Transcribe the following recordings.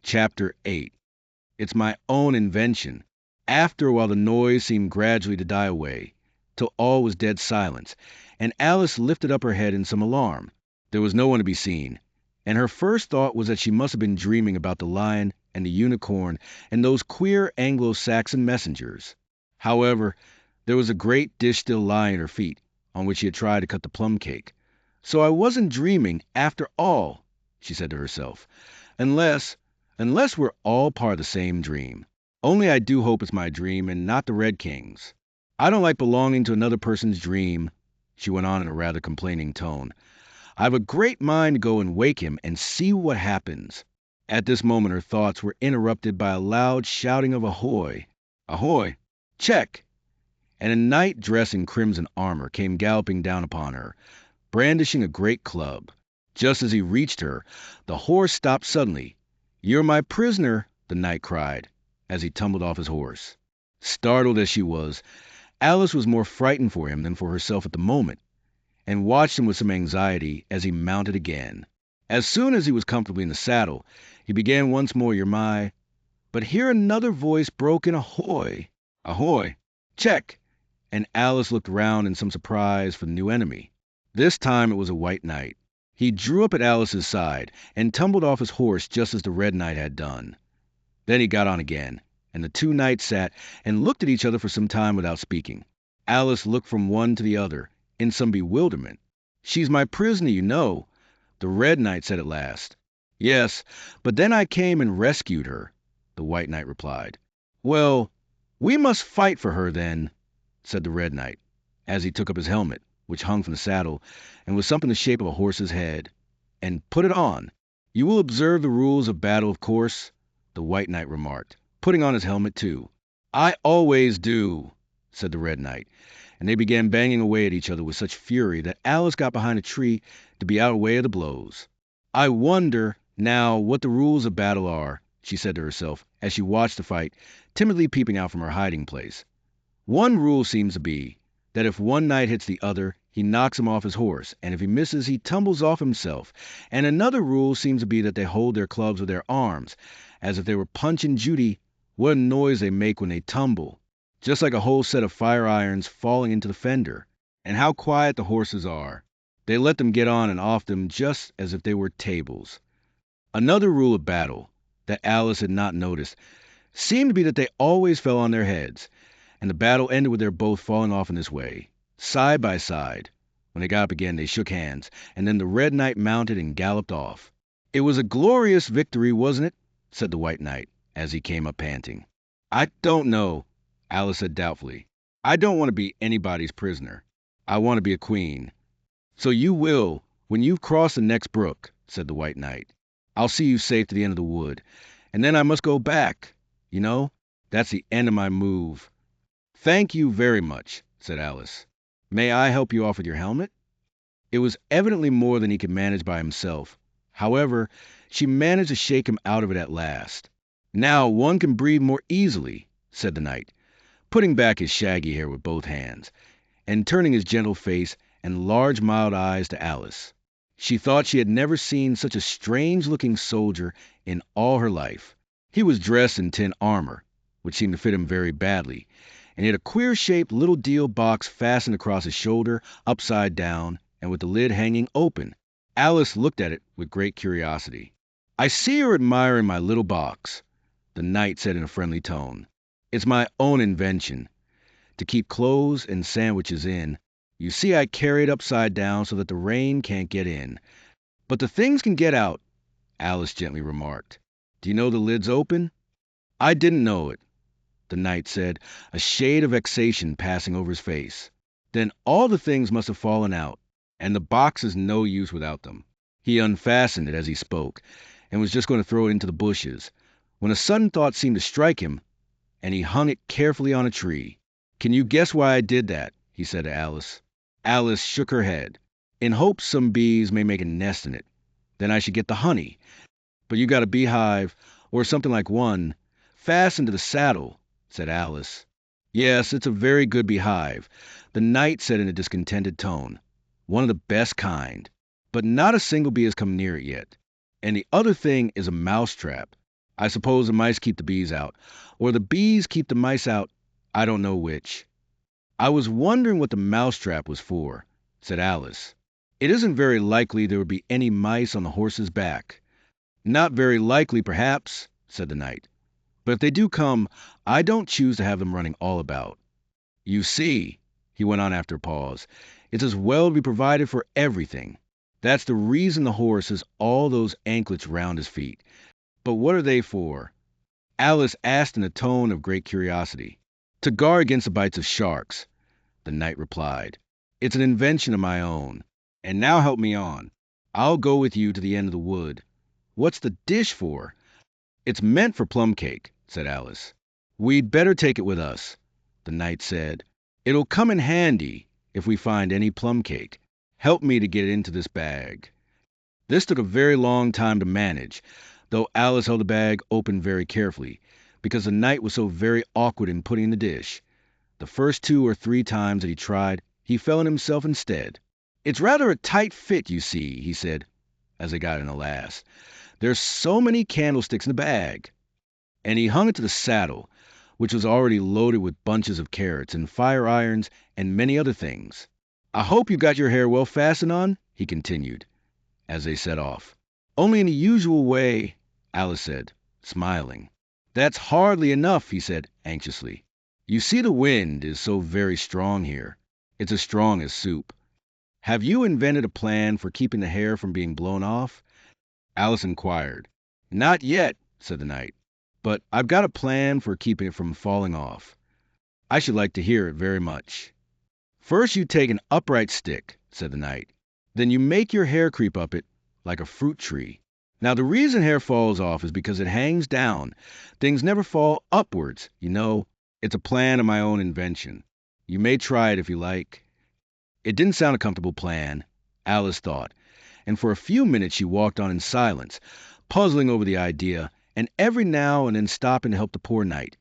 Chapter 8. It's my own invention. After a while, the noise seemed gradually to die away, till all was dead silence, and Alice lifted up her head in some alarm. There was no one to be seen, and her first thought was that she must have been dreaming about the lion and the unicorn and those queer Anglo-Saxon messengers. However, there was a great dish still lying at her feet, on which she had tried to cut the plum cake. So I wasn't dreaming after all, she said to herself, unless we're all part of the same dream. Only I do hope it's my dream and not the Red King's. I don't like belonging to another person's dream, she went on in a rather complaining tone. I've a great mind to go and wake him and see what happens. At this moment her thoughts were interrupted by a loud shouting of ahoy! Ahoy! Check! And a knight dressed in crimson armor came galloping down upon her, brandishing a great club. Just as he reached her, the horse stopped suddenly. "You're my prisoner," the knight cried, as he tumbled off his horse. Startled as she was, Alice was more frightened for him than for herself at the moment, and watched him with some anxiety as he mounted again. As soon as he was comfortably in the saddle, he began once more, "You're my—" But here another voice broke in ahoy! Ahoy! Check! And Alice looked round in some surprise for the new enemy. This time it was a white knight. He drew up at Alice's side and tumbled off his horse just as the red knight had done. Then he got on again, and the two knights sat and looked at each other for some time without speaking. Alice looked from one to the other in some bewilderment. "She's my prisoner, you know," the red knight said at last. "Yes, but then I came and rescued her," the white knight replied. "Well, we must fight for her then," said the red knight, as he took up his helmet, which hung from the saddle and was something the shape of a horse's head, and put it on. "You will observe the rules of battle, of course," the white knight remarked, putting on his helmet too. "I always do," said the red knight, and they began banging away at each other with such fury that Alice got behind a tree to be out of the way of the blows. "I wonder, now, what the rules of battle are," she said to herself as she watched the fight, timidly peeping out from her hiding place. "One rule seems to be that if one knight hits the other, he knocks him off his horse, and if he misses, he tumbles off himself. And another rule seems to be that they hold their clubs with their arms, as if they were Punch and Judy. What a noise they make when they tumble, just like a whole set of fire irons falling into the fender. And how quiet the horses are. They let them get on and off them just as if they were tables." Another rule of battle, that Alice had not noticed, seemed to be that they always fell on their heads, and the battle ended with their both falling off in this way, side by side. When they got up again, they shook hands, and then the red knight mounted and galloped off. "It was a glorious victory, wasn't it?" said the white knight, as he came up panting. "I don't know," Alice said doubtfully. "I don't want to be anybody's prisoner. I want to be a queen." "So you will, when you've crossed the next brook," said the white knight. "I'll see you safe to the end of the wood, and then I must go back. You know, that's the end of my move." "Thank you very much," said Alice. "May I help you off with your helmet?" It was evidently more than he could manage by himself. However, she managed to shake him out of it at last. "Now one can breathe more easily," said the knight, putting back his shaggy hair with both hands, and turning his gentle face and large mild eyes to Alice. She thought she had never seen such a strange-looking soldier in all her life. He was dressed in tin armor, which seemed to fit him very badly, and he had a queer-shaped little deal box fastened across his shoulder, upside down, and with the lid hanging open. Alice looked at it with great curiosity. "I see you're admiring my little box," the knight said in a friendly tone. "It's my own invention, to keep clothes and sandwiches in. You see, I carry it upside down so that the rain can't get in. But the things can get out," Alice gently remarked. "Do you know the lid's open?" "I didn't know it," the knight said, a shade of vexation passing over his face. "Then all the things must have fallen out, and the box is no use without them." He unfastened it as he spoke, and was just going to throw it into the bushes, when a sudden thought seemed to strike him, and he hung it carefully on a tree. "Can you guess why I did that?" he said to Alice. Alice shook her head. "In hopes some bees may make a nest in it. Then I should get the honey. But you got a beehive, or something like one, fastened to the saddle," said Alice. "Yes, it's a very good beehive," the knight said in a discontented tone. "One of the best kind. But not a single bee has come near it yet. And the other thing is a mousetrap. I suppose the mice keep the bees out, or the bees keep the mice out. I don't know which. I was wondering what the mousetrap was for, said Alice. It isn't very likely there would be any mice on the horse's back. Not very likely, perhaps, said the knight. But if they do come, I don't choose to have them running all about. You see, he went on after a pause, it's as well to be provided for everything. That's the reason the horse has all those anklets round his feet. But what are they for? Alice asked in a tone of great curiosity. To guard against the bites of sharks, the knight replied. It's an invention of my own. And now help me on. I'll go with you to the end of the wood. What's the dish for? It's meant for plum cake, said Alice. We'd better take it with us, the knight said. It'll come in handy if we find any plum cake. Help me to get it into this bag. This took a very long time to manage, though Alice held the bag open very carefully, because the knight was so very awkward in putting the dish. The first 2 or 3 times that he tried, he fell on himself instead. It's rather a tight fit, you see, he said, as they got in the last. There's so many candlesticks in the bag. And he hung it to the saddle, which was already loaded with bunches of carrots and fire irons and many other things. I hope you got your hair well fastened on, he continued, as they set off. Only in the usual way, Alice said, smiling. That's hardly enough, he said anxiously. You see the wind is so very strong here. It's as strong as soup. Have you invented a plan for keeping the hair from being blown off? Alice inquired. Not yet, said the knight, but I've got a plan for keeping it from falling off. I should like to hear it very much. First you take an upright stick, said the knight. Then you make your hair creep up it like a fruit tree. Now the reason hair falls off is because it hangs down. Things never fall upwards, you know. It's a plan of my own invention. You may try it if you like. It didn't sound a comfortable plan, Alice thought, and for a few minutes she walked on in silence, puzzling over the idea, and every now and then stopping to help the poor knight,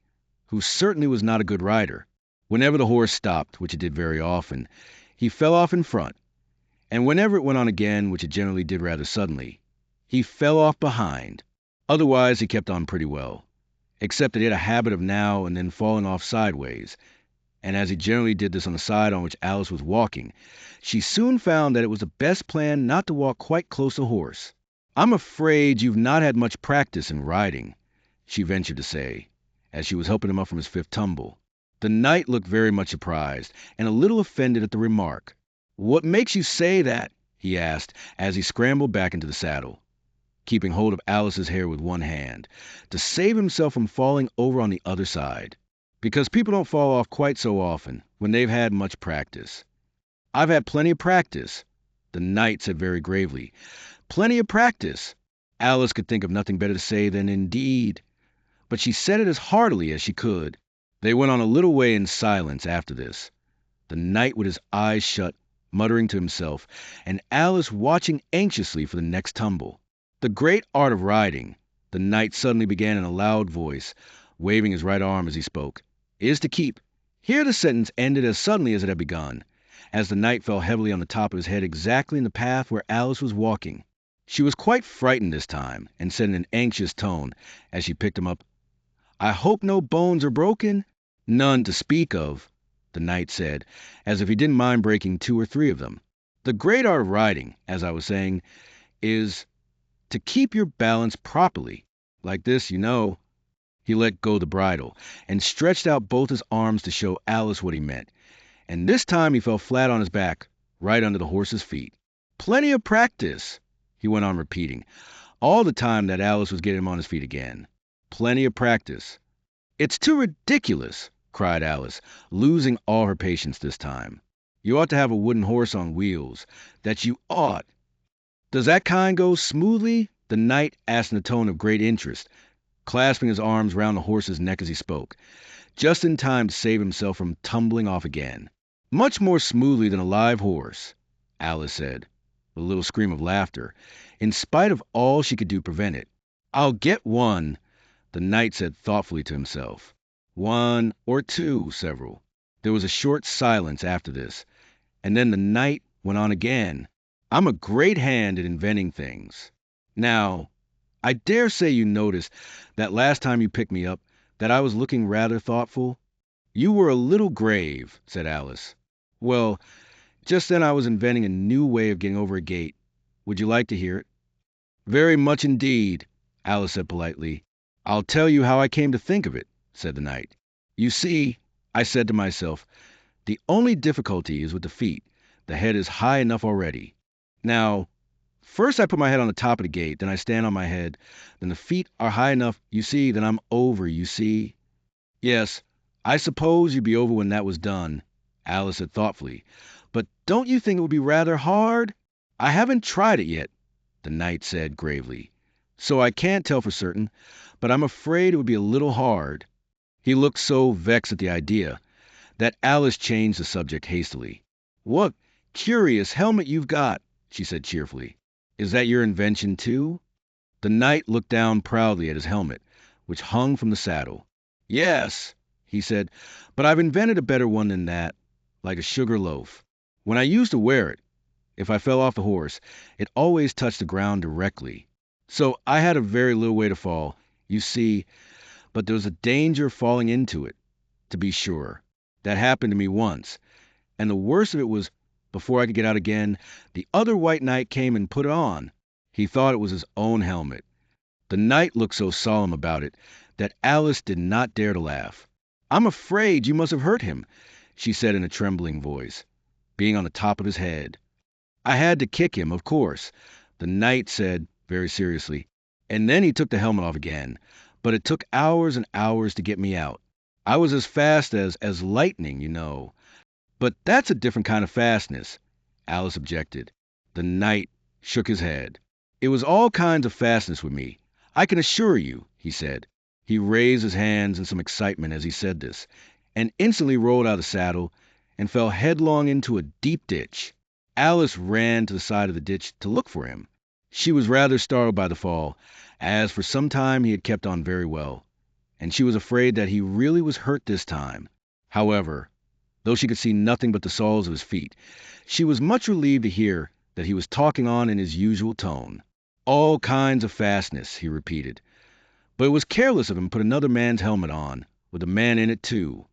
who certainly was not a good rider. Whenever the horse stopped, which it did very often, he fell off in front, and whenever it went on again, which it generally did rather suddenly, he fell off behind. Otherwise he kept on pretty well, except that he had a habit of now and then falling off sideways, and as he generally did this on the side on which Alice was walking, she soon found that it was the best plan not to walk quite close to the horse. I'm afraid you've not had much practice in riding, she ventured to say, as she was helping him up from his 5th tumble. The knight looked very much surprised and a little offended at the remark. What makes you say that? He asked as he scrambled back into the saddle, keeping hold of Alice's hair with one hand, to save himself from falling over on the other side. Because people don't fall off quite so often when they've had much practice. I've had plenty of practice, the knight said very gravely. Plenty of practice. Alice could think of nothing better to say than indeed, but she said it as heartily as she could. They went on a little way in silence after this, the knight with his eyes shut, muttering to himself, and Alice watching anxiously for the next tumble. The great art of riding, the knight suddenly began in a loud voice, waving his right arm as he spoke, is to keep. Here the sentence ended as suddenly as it had begun, as the knight fell heavily on the top of his head exactly in the path where Alice was walking. She was quite frightened this time, and said in an anxious tone, as she picked him up, I hope no bones are broken? None to speak of, the knight said, as if he didn't mind breaking 2 or 3 of them. The great art of riding, as I was saying, is to keep your balance properly. Like this, you know. He let go the bridle, and stretched out both his arms to show Alice what he meant, and this time he fell flat on his back, right under the horse's feet. Plenty of practice, he went on repeating, all the time that Alice was getting him on his feet again. Plenty of practice. It's too ridiculous, cried Alice, losing all her patience this time. You ought to have a wooden horse on wheels. That you ought. Does that kind go smoothly? The knight asked in a tone of great interest, clasping his arms round the horse's neck as he spoke, just in time to save himself from tumbling off again. Much more smoothly than a live horse, Alice said, with a little scream of laughter, in spite of all she could do to prevent it. I'll get one, the knight said thoughtfully to himself. 1 or 2, several. There was a short silence after this, and then the knight went on again. I'm a great hand at inventing things. Now, I dare say you noticed that last time you picked me up that I was looking rather thoughtful. You were a little grave, said Alice. Well, just then I was inventing a new way of getting over a gate. Would you like to hear it? Very much indeed, Alice said politely. I'll tell you how I came to think of it, said the knight. You see, I said to myself, the only difficulty is with the feet. The head is high enough already. Now, first I put my head on the top of the gate, then I stand on my head. Then the feet are high enough, you see, then I'm over, you see. Yes, I suppose you'd be over when that was done, Alice said thoughtfully. But don't you think it would be rather hard? I haven't tried it yet, the knight said gravely. So I can't tell for certain, but I'm afraid it would be a little hard. He looked so vexed at the idea that Alice changed the subject hastily. What curious helmet you've got, she said cheerfully. Is that your invention, too? The knight looked down proudly at his helmet, which hung from the saddle. Yes, he said, but I've invented a better one than that, like a sugar loaf. When I used to wear it, if I fell off the horse, it always touched the ground directly. So I had a very little way to fall, you see, but there was a danger of falling into it, to be sure. That happened to me once, and the worst of it was, before I could get out again, the other white knight came and put it on. He thought it was his own helmet. The knight looked so solemn about it that Alice did not dare to laugh. I'm afraid you must have hurt him, she said in a trembling voice, being on the top of his head. I had to kick him, of course, the knight said very seriously, and then he took the helmet off again, but it took hours and hours to get me out. I was as fast as lightning, you know. But that's a different kind of fastness, Alice objected. The knight shook his head. It was all kinds of fastness with me, I can assure you, he said. He raised his hands in some excitement as he said this, and instantly rolled out of the saddle and fell headlong into a deep ditch. Alice ran to the side of the ditch to look for him. She was rather startled by the fall, as for some time he had kept on very well, and she was afraid that he really was hurt this time. However, though she could see nothing but the soles of his feet, she was much relieved to hear that he was talking on in his usual tone. All kinds of fastness, he repeated. But it was careless of him to put another man's helmet on, with a man in it too.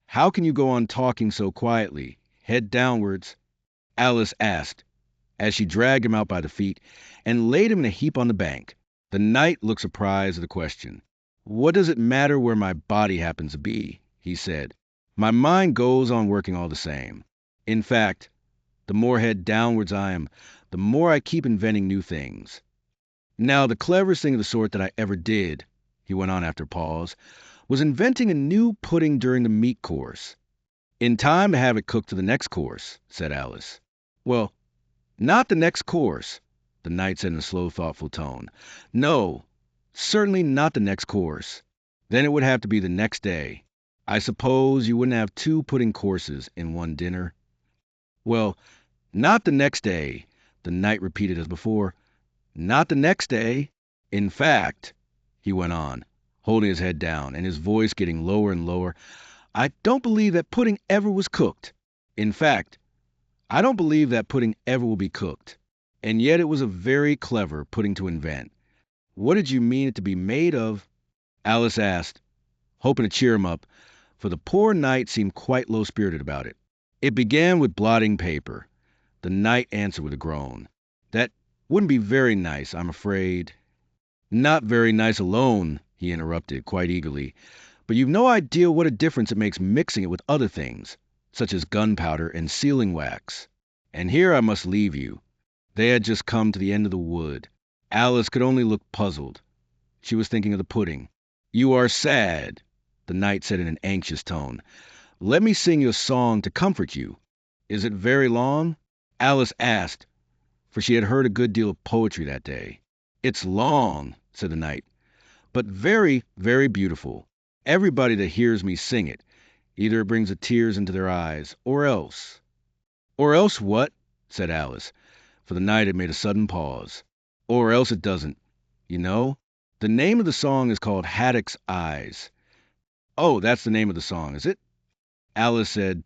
How can you go on talking so quietly, head downwards? Alice asked, as she dragged him out by the feet and laid him in a heap on the bank. The knight looked surprised at the question. What does it matter where my body happens to be? He said. My mind goes on working all the same. In fact, the more head downwards I am, the more I keep inventing new things. Now, the cleverest thing of the sort that I ever did, he went on after a pause, was inventing a new pudding during the meat course. In time to have it cooked to the next course, said Alice. Well, not the next course, the knight said in a slow, thoughtful tone. No, certainly not the next course. Then it would have to be the next day. I suppose you wouldn't have 2 pudding courses in one dinner. Well, not the next day, the knight repeated as before. Not the next day. In fact, he went on, holding his head down and his voice getting lower and lower, I don't believe that pudding ever was cooked. In fact, I don't believe that pudding ever will be cooked. And yet it was a very clever pudding to invent. What did you mean it to be made of? Alice asked, hoping to cheer him up, for the poor knight seemed quite low-spirited about it. It began with blotting paper. The knight answered with a groan. That wouldn't be very nice, I'm afraid. Not very nice alone, he interrupted quite eagerly, but you've no idea what a difference it makes mixing it with other things, such as gunpowder and sealing wax. And here I must leave you. They had just come to the end of the wood. Alice could only look puzzled. She was thinking of the pudding. You are sad, the knight said in an anxious tone. Let me sing you a song to comfort you. Is it very long? Alice asked, for she had heard a good deal of poetry that day. It's long, said the knight, but very, very beautiful. Everybody that hears me sing it, either it brings the tears into their eyes, or else. Or else what? Said Alice, for the knight had made a sudden pause. Or else it doesn't. You know, the name of the song is called Haddock's Eyes. Oh, that's the name of the song, is it? Alice said,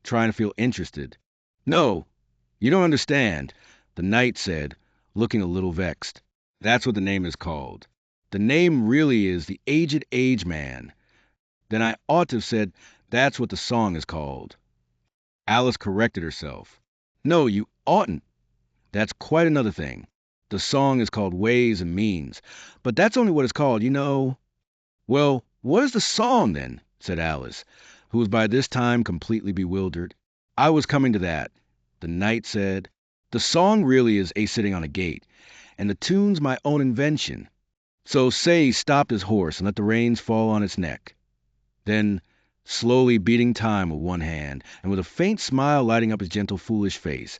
trying to feel interested. No, you don't understand, the knight said, looking a little vexed. That's what the name is called. The name really is the Aged Age Man. Then I ought to have said, that's what the song is called. Alice corrected herself. No, you oughtn't. That's quite another thing. The song is called Ways and Means, but that's only what it's called, you know. Well, what is the song, then? Said Alice, who was by this time completely bewildered. I was coming to that. The knight said, the song really is A Sitting on a Gate, and the tune's my own invention. So say he stopped his horse and let the reins fall on its neck. Then, slowly beating time with one hand, and with a faint smile lighting up his gentle, foolish face,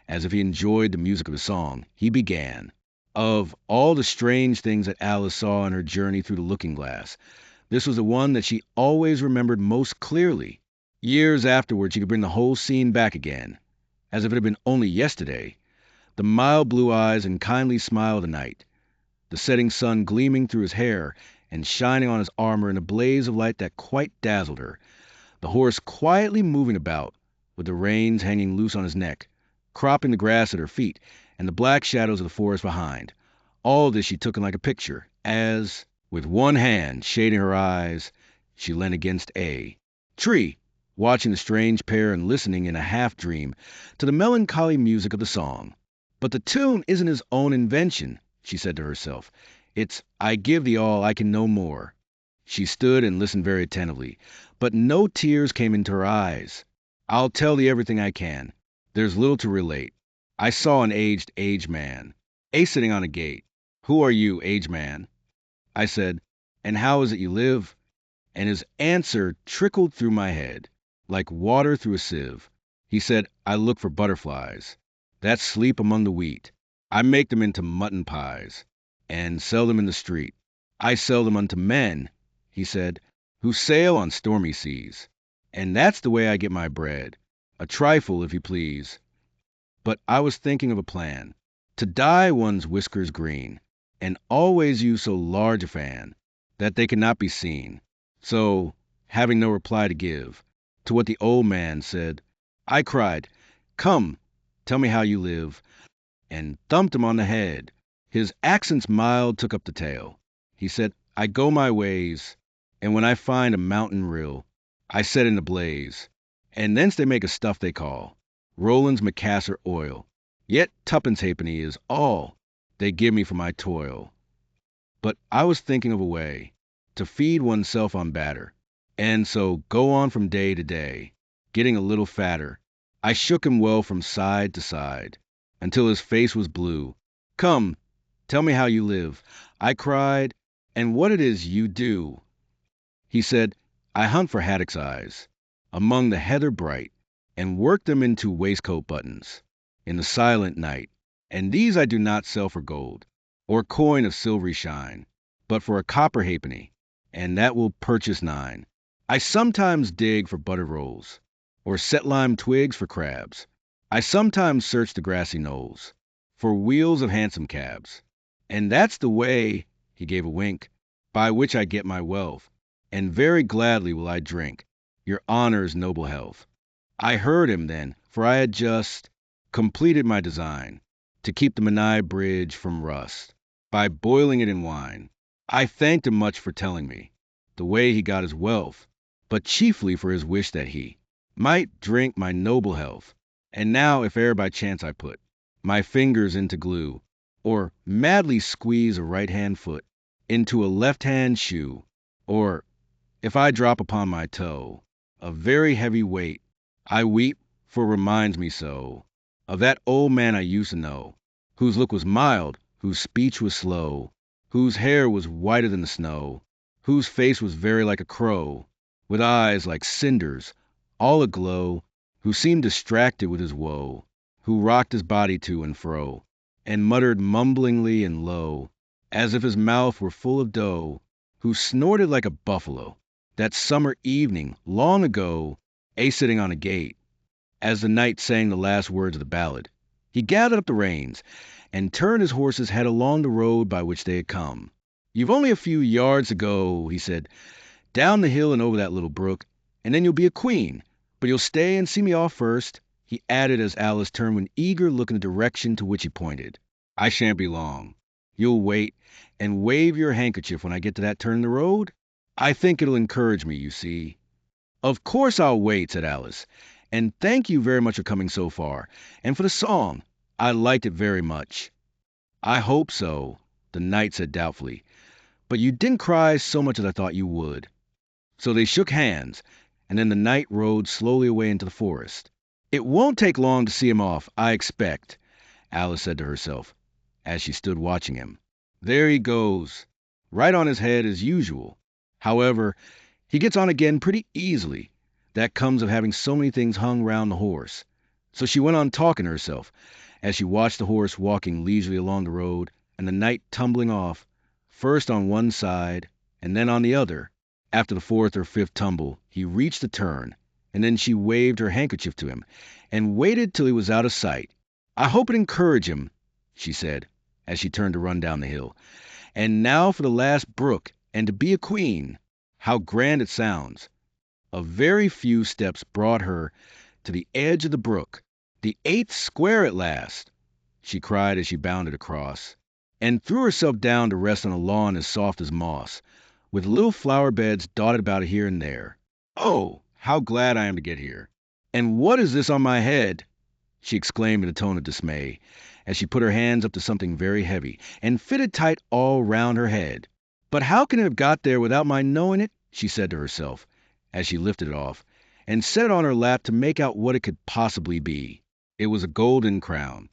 as if he enjoyed the music of his song, he began. Of all the strange things that Alice saw on her journey through the looking-glass, this was the one that she always remembered most clearly. Years afterward, she could bring the whole scene back again, as if it had been only yesterday. The mild blue eyes and kindly smile of the knight, the setting sun gleaming through his hair and shining on his armor in a blaze of light that quite dazzled her, the horse quietly moving about, with the reins hanging loose on his neck, cropping the grass at her feet, and the black shadows of the forest behind. All this she took in like a picture, as, with one hand shading her eyes, she leant against a tree, watching the strange pair and listening in a half-dream to the melancholy music of the song. But the tune isn't his own invention, she said to herself. It's I give thee all, I can no more. She stood and listened very attentively, but no tears came into her eyes. I'll tell thee everything I can. There's little to relate. I saw an aged man, A sitting on a gate. Who are you, aged man? I said, and how is it you live? And his answer trickled through my head, like water through a sieve. He said, I look for butterflies that sleep among the wheat. I make them into mutton pies, and sell them in the street. I sell them unto men, he said, who sail on stormy seas. And that's the way I get my bread. A trifle, if you please. But I was thinking of a plan. To dye one's whiskers green, and always use so large a fan, that they cannot be seen. So, having no reply to give, to what the old man said, I cried, come, tell me how you live, and thumped him on the head. His accents mild took up the tale. He said, I go my ways, and when I find a mountain rill, I set in a blaze, and thence they make a stuff they call Roland's Macassar oil. Yet tuppence halfpenny is all they give me for my toil. But I was thinking of a way to feed oneself on batter, and so go on from day to day, getting a little fatter. I shook him well from side to side, until his face was blue. Come, tell me how you live. I cried, and what it is you do. He said, I hunt for haddock's eyes, among the heather bright, and work them into waistcoat buttons, in the silent night. And these I do not sell for gold, or coin of silvery shine, but for a copper halfpenny, and that will purchase 9. I sometimes dig for butter rolls, or set lime twigs for crabs. I sometimes search the grassy knolls, for wheels of hansom cabs. And that's the way, he gave a wink, by which I get my wealth, and very gladly will I drink your honor's noble health. I heard him then, for I had just completed my design, to keep the Menai Bridge from rust, by boiling it in wine. I thanked him much for telling me the way he got his wealth, but chiefly for his wish that he might drink my noble health. And now, if e'er by chance I put my fingers into glue, or madly squeeze a right-hand foot into a left-hand shoe, or if I drop upon my toe a very heavy weight, I weep, for it reminds me so of that old man I used to know, whose look was mild, whose speech was slow, whose hair was whiter than the snow, whose face was very like a crow, with eyes like cinders, all aglow, who seemed distracted with his woe, who rocked his body to and fro, and muttered mumblingly and low, as if his mouth were full of dough, who snorted like a buffalo, that summer evening, long ago, A sitting on a gate. As the knight sang the last words of the ballad, he gathered up the reins, and turned his horse's head along the road by which they had come. You've only a few yards to go, he said, down the hill and over that little brook, and then you'll be a queen. But you'll stay and see me off first, he added as Alice turned with an eager look in the direction to which he pointed. I shan't be long. You'll wait and wave your handkerchief when I get to that turn in the road? I think it'll encourage me, you see." "Of course I'll wait," said Alice. "And thank you very much for coming so far. And for the song. I liked it very much." "I hope so," the knight said doubtfully. "But you didn't cry so much as I thought you would." So they shook hands, and then the knight rode slowly away into the forest. "It won't take long to see him off, I expect," Alice said to herself, as she stood watching him. "There he goes, right on his head as usual. However, he gets on again pretty easily. That comes of having so many things hung round the horse." So she went on talking to herself, as she watched the horse walking leisurely along the road, and the knight tumbling off, first on one side and then on the other. After the fourth or fifth tumble, he reached the turn, and then she waved her handkerchief to him, and waited till he was out of sight. "I hope it encouraged him," she said, as she turned to run down the hill. "And now for the last brook, and to be a queen. How grand it sounds." A very few steps brought her to the edge of the brook. "The 8th square at last," she cried as she bounded across, and threw herself down to rest on a lawn as soft as moss, with little flower beds dotted about here and there. "Oh, how glad I am to get here. And what is this on my head?" she exclaimed in a tone of dismay, as she put her hands up to something very heavy, and fitted tight all round her head. "But how can it have got there without my knowing it?" she said to herself, as she lifted it off, and set it on her lap to make out what it could possibly be. It was a golden crown,